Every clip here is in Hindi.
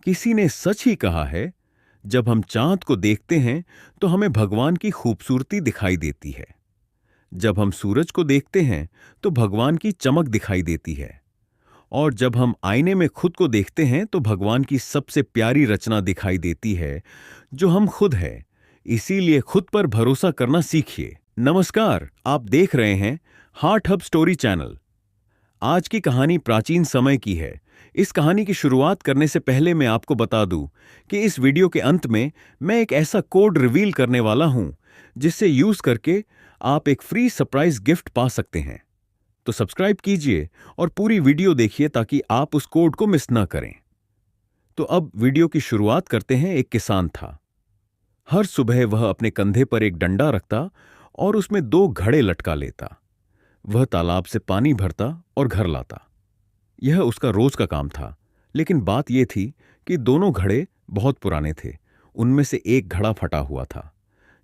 किसी ने सच ही कहा है, जब हम चांद को देखते हैं तो हमें भगवान की खूबसूरती दिखाई देती है। जब हम सूरज को देखते हैं तो भगवान की चमक दिखाई देती है। और जब हम आईने में खुद को देखते हैं तो भगवान की सबसे प्यारी रचना दिखाई देती है, जो हम खुद हैं। इसीलिए खुद पर भरोसा करना सीखिए। नमस्कार, आप देख रहे हैं हार्ट हब स्टोरी चैनल। आज की कहानी प्राचीन समय की है। इस कहानी की शुरुआत करने से पहले मैं आपको बता दूं कि इस वीडियो के अंत में मैं एक ऐसा कोड रिवील करने वाला हूं जिससे यूज करके आप एक फ्री सरप्राइज गिफ्ट पा सकते हैं। तो सब्सक्राइब कीजिए और पूरी वीडियो देखिए ताकि आप उस कोड को मिस ना करें। तो अब वीडियो की शुरुआत करते हैं। एक किसान था। हर सुबह वह अपने कंधे पर एक डंडा रखता और उसमें 2 घड़े लटका लेता। वह तालाब से पानी भरता और घर लाता। यह उसका रोज का काम था। लेकिन बात यह थी कि दोनों घड़े बहुत पुराने थे। उनमें से एक घड़ा फटा हुआ था।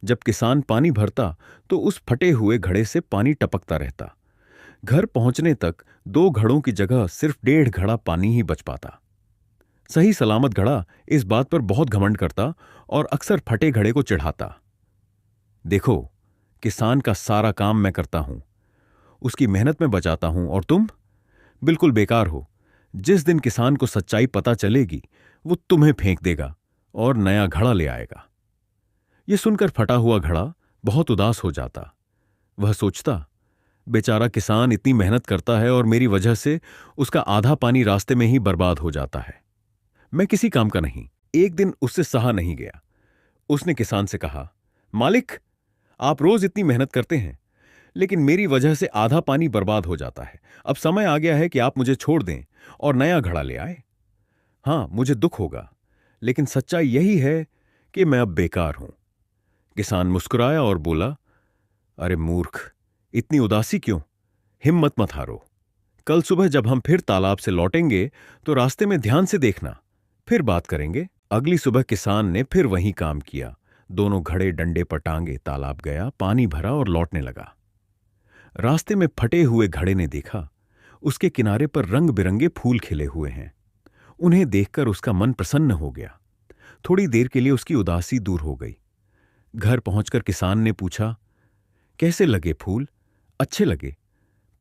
जब किसान पानी भरता तो उस फटे हुए घड़े से पानी टपकता रहता। घर पहुंचने तक 2 घड़ों की जगह सिर्फ 1.5 घड़ा पानी ही बच पाता। सही सलामत घड़ा इस बात पर बहुत घमंड करता और अक्सर फटे घड़े को चिढ़ाता। देखो, किसान का सारा काम मैं करता हूं, उसकी मेहनत में बचाता हूं, और तुम बिल्कुल बेकार हो। जिस दिन किसान को सच्चाई पता चलेगी, वो तुम्हें फेंक देगा और नया घड़ा ले आएगा। यह सुनकर फटा हुआ घड़ा बहुत उदास हो जाता। वह सोचता, बेचारा किसान इतनी मेहनत करता है और मेरी वजह से उसका आधा पानी रास्ते में ही बर्बाद हो जाता है। मैं किसी काम का नहीं। एक दिन उससे सहा नहीं गया। उसने किसान से कहा, मालिक, आप रोज इतनी मेहनत करते हैं, लेकिन मेरी वजह से आधा पानी बर्बाद हो जाता है। अब समय आ गया है कि आप मुझे छोड़ दें और नया घड़ा ले आए। हां, मुझे दुख होगा, लेकिन सच्चाई यही है कि मैं अब बेकार हूं। किसान मुस्कुराया और बोला, अरे मूर्ख, इतनी उदासी क्यों? हिम्मत मत हारो। कल सुबह जब हम फिर तालाब से लौटेंगे तो रास्ते में ध्यान से देखना, फिर बात करेंगे। अगली सुबह किसान ने फिर वही काम किया। दोनों घड़े डंडे पर टांगे तालाब गया, पानी भरा और लौटने लगा। रास्ते में फटे हुए घड़े ने देखा, उसके किनारे पर रंग बिरंगे फूल खिले हुए हैं। उन्हें देखकर उसका मन प्रसन्न हो गया। थोड़ी देर के लिए उसकी उदासी दूर हो गई। घर पहुंचकर किसान ने पूछा, कैसे लगे फूल? अच्छे लगे?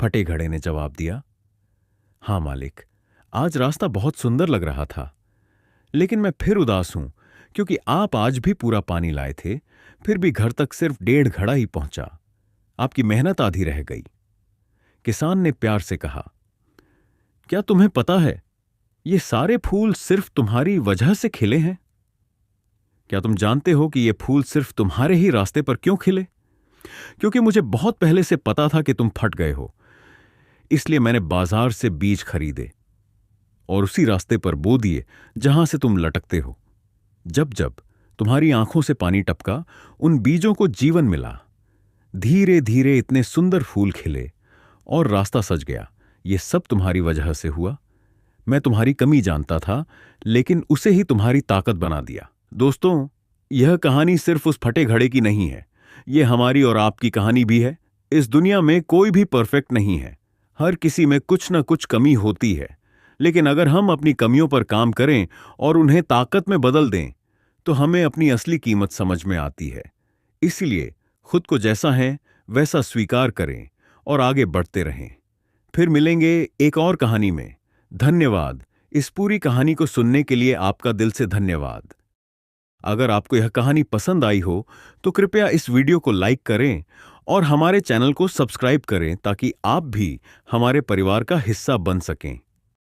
फटे घड़े ने जवाब दिया, हां मालिक, आज रास्ता बहुत सुंदर लग रहा था, लेकिन मैं फिर उदास हूं क्योंकि आप आज भी पूरा पानी लाए थे, फिर भी घर तक सिर्फ 1.5 घड़ा ही पहुंचा। आपकी मेहनत आधी रह गई। किसान ने प्यार से कहा, क्या तुम्हें पता है, ये सारे फूल सिर्फ तुम्हारी वजह से खिले हैं? क्या तुम जानते हो कि ये फूल सिर्फ तुम्हारे ही रास्ते पर क्यों खिले? क्योंकि मुझे बहुत पहले से पता था कि तुम फट गए हो, इसलिए मैंने बाजार से बीज खरीदे और उसी रास्ते पर बो दिए जहां से तुम लटकते हो। जब जब तुम्हारी आंखों से पानी टपका, उन बीजों को जीवन मिला। धीरे धीरे इतने सुंदर फूल खिले और रास्ता सज गया। ये सब तुम्हारी वजह से हुआ। मैं तुम्हारी कमी जानता था, लेकिन उसे ही तुम्हारी ताकत बना दिया। दोस्तों, यह कहानी सिर्फ उस फटे घड़े की नहीं है, यह हमारी और आपकी कहानी भी है। इस दुनिया में कोई भी परफेक्ट नहीं है। हर किसी में कुछ न कुछ कमी होती है, लेकिन अगर हम अपनी कमियों पर काम करें और उन्हें ताकत में बदल दें, तो हमें अपनी असली कीमत समझ में आती है। इसलिए खुद को जैसा है वैसा स्वीकार करें और आगे बढ़ते रहें। फिर मिलेंगे एक और कहानी में। धन्यवाद। इस पूरी कहानी को सुनने के लिए आपका दिल से धन्यवाद। अगर आपको यह कहानी पसंद आई हो तो कृपया इस वीडियो को लाइक करें और हमारे चैनल को सब्सक्राइब करें ताकि आप भी हमारे परिवार का हिस्सा बन सकें।